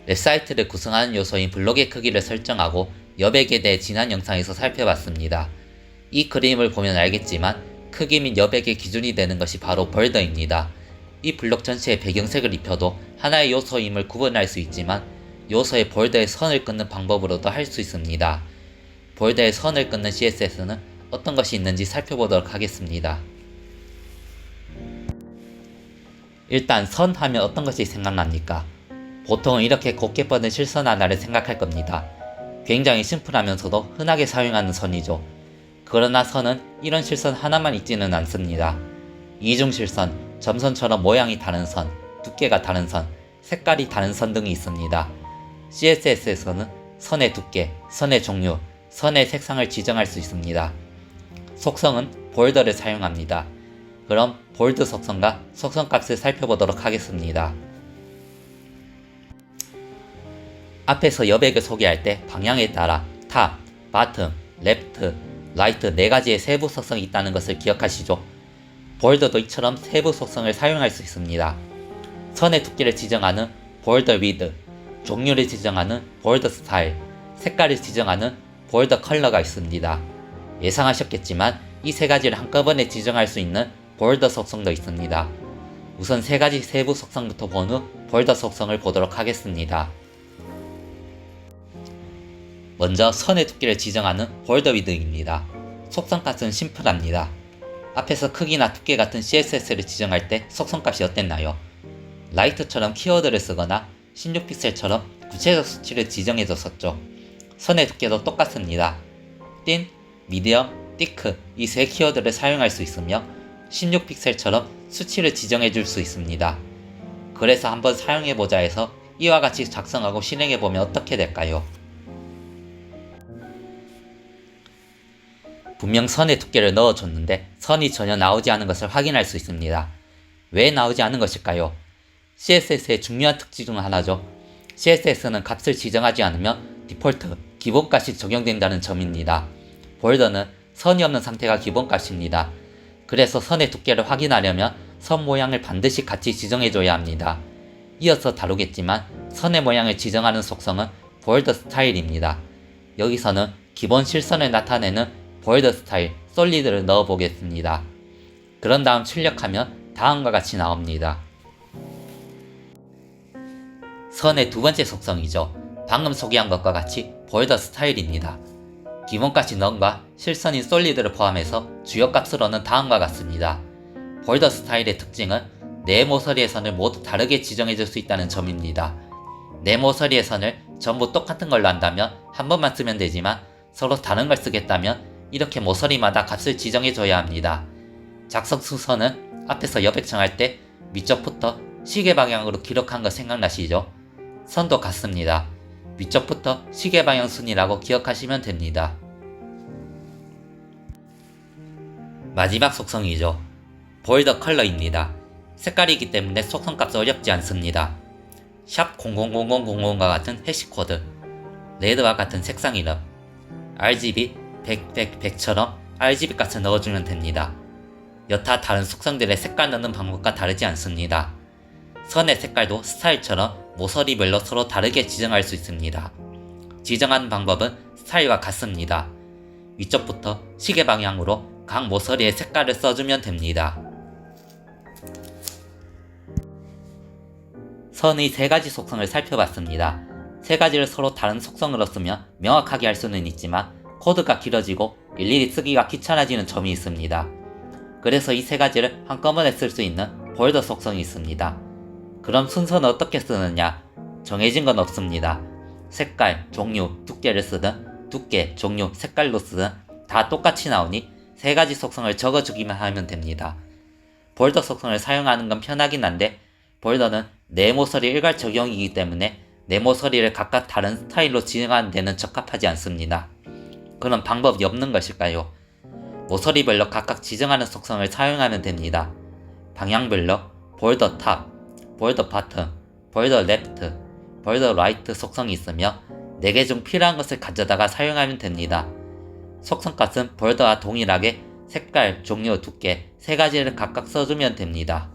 웹사이트를 구성하는 요소인 블록의 크기를 설정하고 여백에 대해 지난 영상에서 살펴봤습니다. 이 그림을 보면 알겠지만 크기 및 여백의 기준이 되는 것이 바로 볼더입니다. 이 블록 전체에 배경색을 입혀도 하나의 요소임을 구분할 수 있지만 요소의 볼더의 선을 끊는 방법으로도 할 수 있습니다. 볼더의 선을 끊는 CSS는 어떤 것이 있는지 살펴보도록 하겠습니다. 일단 선 하면 어떤 것이 생각납니까? 보통은 이렇게 곱게 뻗은 실선 하나를 생각할 겁니다. 굉장히 심플하면서도 흔하게 사용하는 선이죠. 그러나 선은 이런 실선 하나만 있지는 않습니다. 이중실선, 점선처럼 모양이 다른 선, 두께가 다른 선, 색깔이 다른 선 등이 있습니다. CSS에서는 선의 두께, 선의 종류, 선의 색상을 지정할 수 있습니다. 속성은 볼더를 사용합니다. 그럼 볼드 속성과 속성값을 살펴보도록 하겠습니다. 앞에서 여백을 소개할 때 방향에 따라 탑, 바텀, 레프트, 라이트 4가지의 세부 속성이 있다는 것을 기억하시죠? 볼더도 이처럼 세부 속성을 사용할 수 있습니다. 선의 두께를 지정하는 볼더 위드, 종류를 지정하는 볼더 스타일, 색깔을 지정하는 볼더 컬러가 있습니다. 예상하셨겠지만 이 3가지를 한꺼번에 지정할 수 있는 볼더 속성도 있습니다. 우선 3가지 세부 속성부터 본 후 볼더 속성을 보도록 하겠습니다. 먼저 선의 두께를 지정하는 볼더 위드입니다. 속성값은 심플합니다. 앞에서 크기나 두께 같은 CSS를 지정할 때 속성값이 어땠나요? 라이트처럼 키워드를 쓰거나 16픽셀처럼 구체적 수치를 지정해줬었죠. 선의 두께도 똑같습니다. 틴, 미디엄, 티크 이 3 키워드를 사용할 수 있으며 16픽셀처럼 수치를 지정해줄 수 있습니다. 그래서 한번 사용해보자 해서 이와 같이 작성하고 실행해보면 어떻게 될까요? 분명 선의 두께를 넣어줬는데 선이 전혀 나오지 않은 것을 확인할 수 있습니다. 왜 나오지 않은 것일까요? CSS의 중요한 특징 중 하나죠. CSS는 값을 지정하지 않으면 디폴트, 기본값이 적용된다는 점입니다. 볼더는 선이 없는 상태가 기본값입니다. 그래서 선의 두께를 확인하려면 선 모양을 반드시 같이 지정해줘야 합니다. 이어서 다루겠지만 선의 모양을 지정하는 속성은 볼더 스타일입니다. 여기서는 기본 실선을 나타내는 볼더 스타일, 솔리드를 넣어보겠습니다. 그런 다음 출력하면 다음과 같이 나옵니다. 선의 두 번째 속성이죠. 방금 소개한 것과 같이 볼더 스타일입니다. 기본값이 넌과 실선인 솔리드를 포함해서 주요 값으로는 다음과 같습니다. 볼더 스타일의 특징은 네 모서리의 선을 모두 다르게 지정해줄 수 있다는 점입니다. 네 모서리의 선을 전부 똑같은 걸로 한다면 한 번만 쓰면 되지만 서로 다른 걸 쓰겠다면 이렇게 모서리마다 값을 지정해줘야 합니다. 작성 순서는 앞에서 여백 정할 때 위쪽부터 시계 방향으로 기록한 거 생각나시죠? 선도 같습니다. 위쪽부터 시계 방향 순이라고 기억하시면 됩니다. 마지막 속성이죠. 볼더 컬러입니다. 색깔이기 때문에 속성값이 어렵지 않습니다. 샵 000000과 같은 해시 코드, 레드와 같은 색상 이름, RGB 100처럼 RGB 값을 넣어주면 됩니다. 여타 다른 속성들의 색깔 넣는 방법과 다르지 않습니다. 선의 색깔도 스타일처럼 모서리별로 서로 다르게 지정할 수 있습니다. 지정하는 방법은 스타일과 같습니다. 위쪽부터 시계 방향으로 각 모서리의 색깔을 써주면 됩니다. 선의 3가지 속성을 살펴봤습니다. 3가지를 서로 다른 속성으로 쓰면 명확하게 할 수는 있지만 코드가 길어지고 일일이 쓰기가 귀찮아지는 점이 있습니다. 그래서 이 3가지를 한꺼번에 쓸 수 있는 볼더 속성이 있습니다. 그럼 순서는 어떻게 쓰느냐? 정해진 건 없습니다. 색깔, 종류, 두께를 쓰든 두께, 종류, 색깔로 쓰든 다 똑같이 나오니 3가지 속성을 적어주기만 하면 됩니다. 볼더 속성을 사용하는 건 편하긴 한데 볼더는 네 모서리 일괄 적용이기 때문에 네 모서리를 각각 다른 스타일로 지정하는 데는 적합하지 않습니다. 그런 방법이 없는 것일까요? 모서리별로 각각 지정하는 속성을 사용하면 됩니다. 방향별로 볼더 탑, 볼더 바텀, 볼더 레프트, 볼더 라이트 속성이 있으며 4개 중 필요한 것을 가져다가 사용하면 됩니다. 속성값은 볼더와 동일하게 색깔, 종류, 두께 3가지를 각각 써주면 됩니다.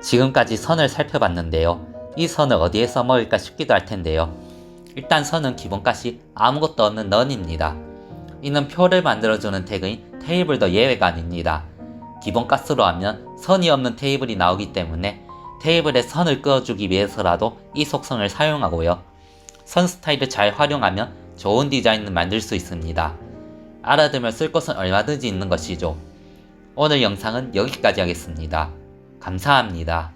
지금까지 선을 살펴봤는데요. 이 선을 어디에 써먹을까 싶기도 할 텐데요. 일단 선은 기본값이 아무것도 없는 넌입니다. 이는 표를 만들어주는 태그인 테이블도 예외가 아닙니다. 기본값으로 하면 선이 없는 테이블이 나오기 때문에 테이블에 선을 그어주기 위해서라도 이 속성을 사용하고요. 선 스타일을 잘 활용하면 좋은 디자인을 만들 수 있습니다. 알아두면 쓸 곳은 얼마든지 있는 것이죠. 오늘 영상은 여기까지 하겠습니다. 감사합니다.